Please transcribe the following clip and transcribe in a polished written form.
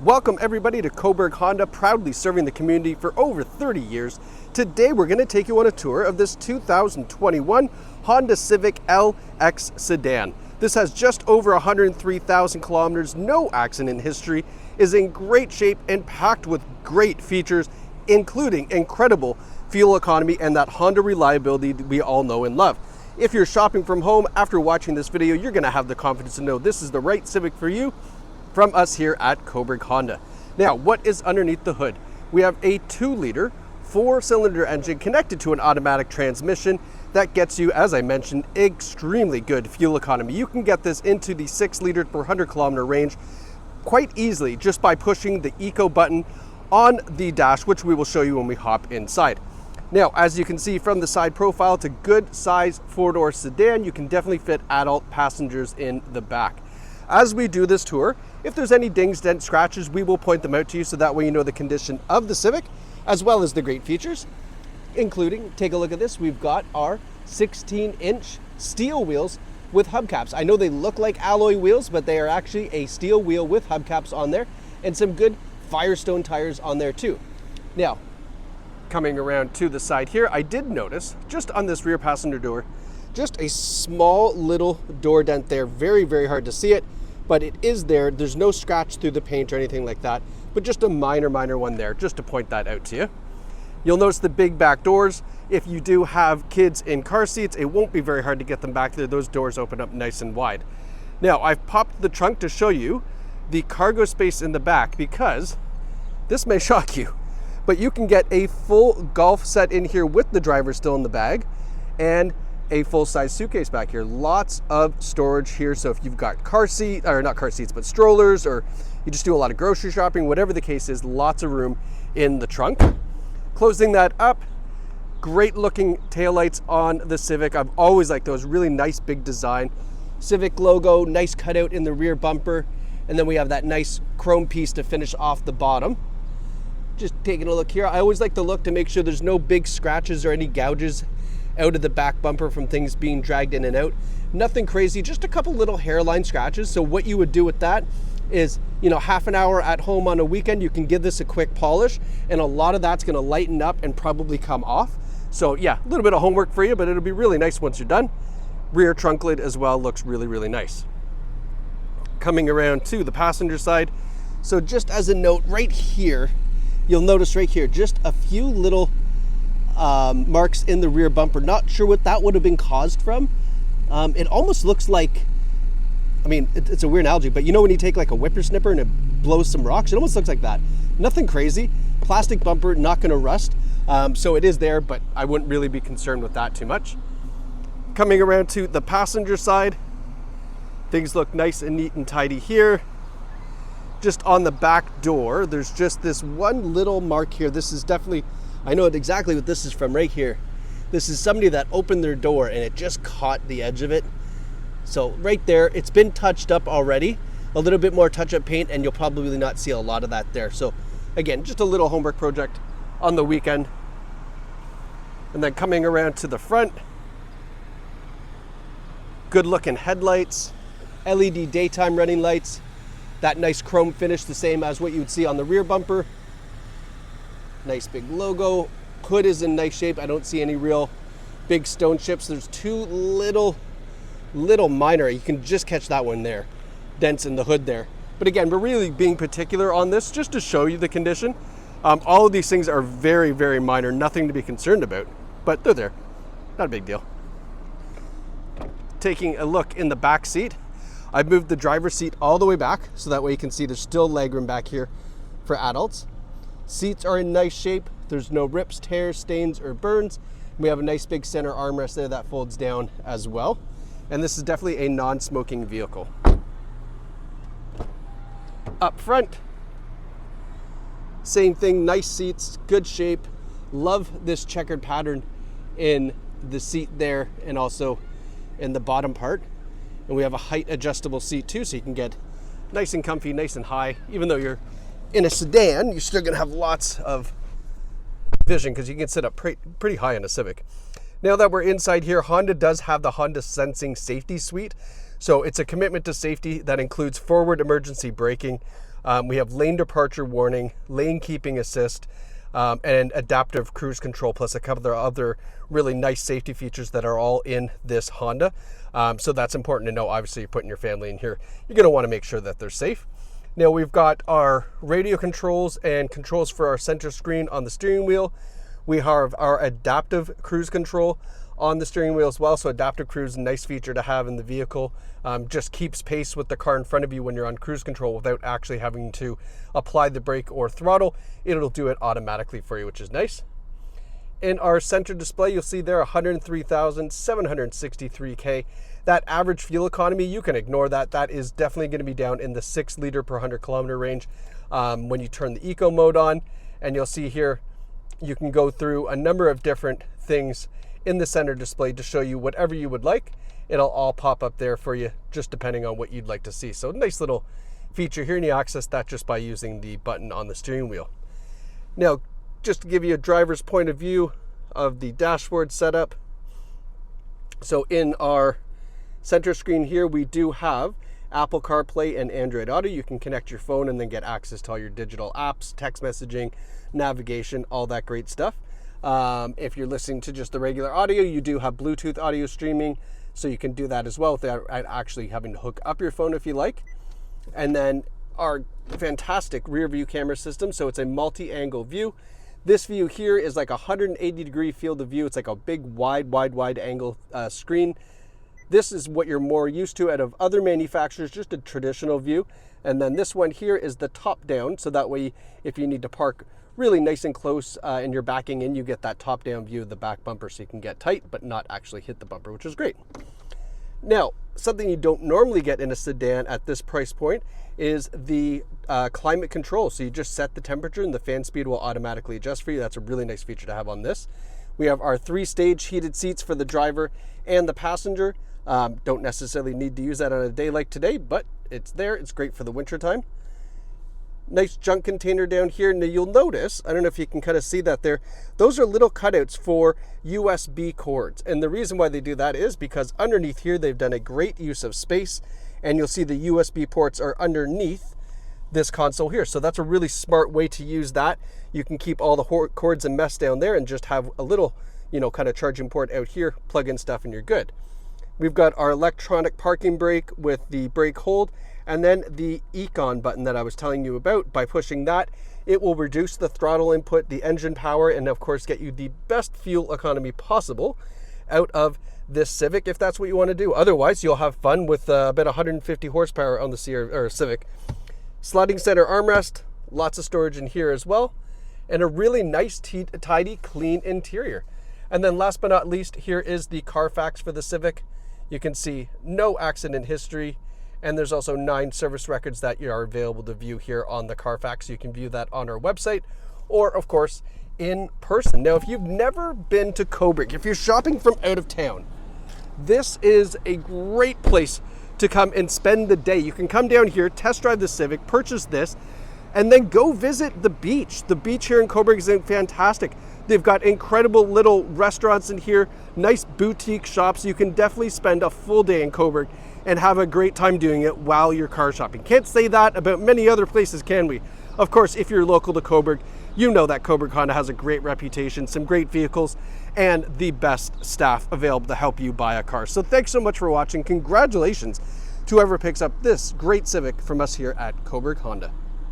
Welcome everybody to Cobourg Honda, proudly serving the community for over 30 years. Today we're going to take you on a tour of this 2021 Honda Civic LX Sedan. This has just over 103,000 kilometers, no accident history, is in great shape and packed with great features, including incredible fuel economy and that Honda reliability that we all know and love. If you're shopping from home after watching this video, you're going to have the confidence to know this is the right Civic for you from us here at Cobourg Honda. Now, what is underneath the hood? We have a 2-liter, 4-cylinder engine connected to an automatic transmission that gets you, as I mentioned, extremely good fuel economy. You can get this into the 6-liter per 100-kilometer range quite easily just by pushing the ECO button on the dash, which we will show you when we hop inside. Now, as you can see from the side profile, it's a good size 4-door sedan. You can definitely fit adult passengers in the back. As we do this tour, if there's any dings, dents, scratches, we will point them out to you so that way you know the condition of the Civic, as well as the great features, including, take a look at this, we've got our 16-inch steel wheels with hubcaps. I know they look like alloy wheels, but they are actually a steel wheel with hubcaps on there, and some good Firestone tires on there too. Now, coming around to the side here, I did notice, just on this rear passenger door, just a small little door dent there. Very, very hard to see it, but it is there. There's no scratch through the paint or anything like that, but just a minor one there, just to point that out to you. You'll notice the big back doors. If you do have kids in car seats, it won't be very hard to get them back there. Those doors open up nice and wide. Now, I've popped the trunk to show you the cargo space in the back because this may shock you, but you can get a full golf set in here with the driver still in the bag and a full-size suitcase back here. Lots of storage here, so if you've got car seat, or not car seats, but strollers, or you just do a lot of grocery shopping, whatever the case is, lots of room in the trunk. Closing that up, great looking taillights on the Civic. I've always liked those, really nice big design. Civic logo, nice cutout in the rear bumper, and then we have that nice chrome piece to finish off the bottom. Just taking a look here, I always like to look to make sure there's no big scratches or any gouges out of the back bumper from things being dragged in and out. Nothing crazy, just a couple little hairline scratches. So what you would do with that is, you know, half an hour at home on a weekend, you can give this a quick polish and a lot of that's gonna lighten up and probably come off. So yeah, a little bit of homework for you, but it'll be really nice once you're done. Rear trunk lid as well looks really, really nice. Coming around to the passenger side. So just as a note right here, you'll notice right here, just a few little marks in the rear bumper. Not sure what that would have been caused from. It almost looks like, I mean, it's a weird analogy, but you know when you take like a whippersnipper and it blows some rocks? It almost looks like that. Nothing crazy. Plastic bumper, not going to rust. So it is there, but I wouldn't really be concerned with that too much. Coming around to the passenger side, things look nice and neat and tidy here. Just on the back door, there's just this one little mark here. This is definitely, I know exactly what this is from right here. This is somebody that opened their door and it just caught the edge of it. So right there, it's been touched up already. A little bit more touch-up paint and you'll probably not see a lot of that there. So again, just a little homework project on the weekend. And then coming around to the front, good looking headlights, LED daytime running lights, that nice chrome finish, the same as what you would see on the rear bumper. Nice big logo. Hood is in nice shape. I don't see any real big stone chips. There's two little minor, you can just catch that one there, dents in the hood there. But again, we're really being particular on this just to show you the condition. All of these things are very, very minor, nothing to be concerned about, but they're there. Not a big deal. Taking a look in the back seat, I've moved the driver's seat all the way back so that way you can see there's still legroom back here for adults. Seats are in nice shape. There's no rips, tears, stains, or burns. We have a nice big center armrest there that folds down as well. And this is definitely a non-smoking vehicle. Up front, same thing, nice seats, good shape. Love this checkered pattern in the seat there and also in the bottom part. And we have a height adjustable seat too, so you can get nice and comfy, nice and high. Even though you're in a sedan, you're still gonna have lots of vision because you can sit up pretty high in a Civic. Now that we're inside here, Honda does have the Honda Sensing Safety Suite. So it's a commitment to safety that includes forward emergency braking, We have lane departure warning, lane keeping assist, and adaptive cruise control, plus a couple of other really nice safety features that are all in this Honda. So that's important to know. Obviously, you're putting your family in here, you're going to want to make sure that they're safe. Now we've got our radio controls and controls for our center screen on the steering wheel. We have our adaptive cruise control on the steering wheel as well. So adaptive cruise, a nice feature to have in the vehicle. Just keeps pace with the car in front of you when you're on cruise control without actually having to apply the brake or throttle. It'll do it automatically for you, which is nice. In our center display, you'll see there 103,763 K. That average fuel economy, you can ignore that. That is definitely going to be down in the 6 liter per 100 kilometer range when you turn the eco mode on. And you'll see here, you can go through a number of different things in the center display to show you whatever you would like. It'll all pop up there for you, just depending on what you'd like to see. So nice little feature here, and you access that just by using the button on the steering wheel. Now, just to give you a driver's point of view of the dashboard setup. So in our center screen here, we do have Apple CarPlay and Android Auto. You can connect your phone and then get access to all your digital apps, text messaging, navigation, all that great stuff. If you're listening to just the regular audio, you do have Bluetooth audio streaming, so you can do that as well without actually having to hook up your phone if you like. And then our fantastic rear view camera system. So it's a multi-angle view. This view here is like a 180-degree field of view. It's like a big, wide angle screen. This is what you're more used to out of other manufacturers, just a traditional view. And then this one here is the top down. So that way, if you need to park really nice and close and you're backing in, you get that top down view of the back bumper so you can get tight, but not actually hit the bumper, which is great. Now, something you don't normally get in a sedan at this price point is the climate control. So you just set the temperature and the fan speed will automatically adjust for you. That's a really nice feature to have on this. We have our 3-stage heated seats for the driver and the passenger. Don't necessarily need to use that on a day like today, but it's there. It's great for the winter time. Nice junk container down here. Now you'll notice, I don't know if you can kind of see that there, those are little cutouts for USB cords. And the reason why they do that is because underneath here, they've done a great use of space, and you'll see the USB ports are underneath this console here. So that's a really smart way to use that. You can keep all the cords and mess down there and just have a little, kind of charging port out here, plug in stuff and you're good. We've got our electronic parking brake with the brake hold, and then the ECON button that I was telling you about. By pushing that, it will reduce the throttle input, the engine power, and of course get you the best fuel economy possible out of this Civic, if that's what you want to do. Otherwise, you'll have fun with about 150 horsepower on the Civic. Sliding center armrest, lots of storage in here as well, and a really nice, tidy, clean interior. And then last but not least, here is the Carfax for the Civic. You can see no accident history, and there's also 9 service records that are available to view here on the Carfax. You can view that on our website, or of course, in person. Now, if you've never been to Cobourg, if you're shopping from out of town, this is a great place to come and spend the day. You can come down here, test drive the Civic, purchase this, and then go visit the beach. The beach here in Cobourg is fantastic. They've got incredible little restaurants in here, nice boutique shops. You can definitely spend a full day in Cobourg and have a great time doing it while you're car shopping. Can't say that about many other places, can we? Of course, if you're local to Cobourg, you know that Cobourg Honda has a great reputation, some great vehicles, and the best staff available to help you buy a car. So thanks so much for watching. Congratulations to whoever picks up this great Civic from us here at Cobourg Honda.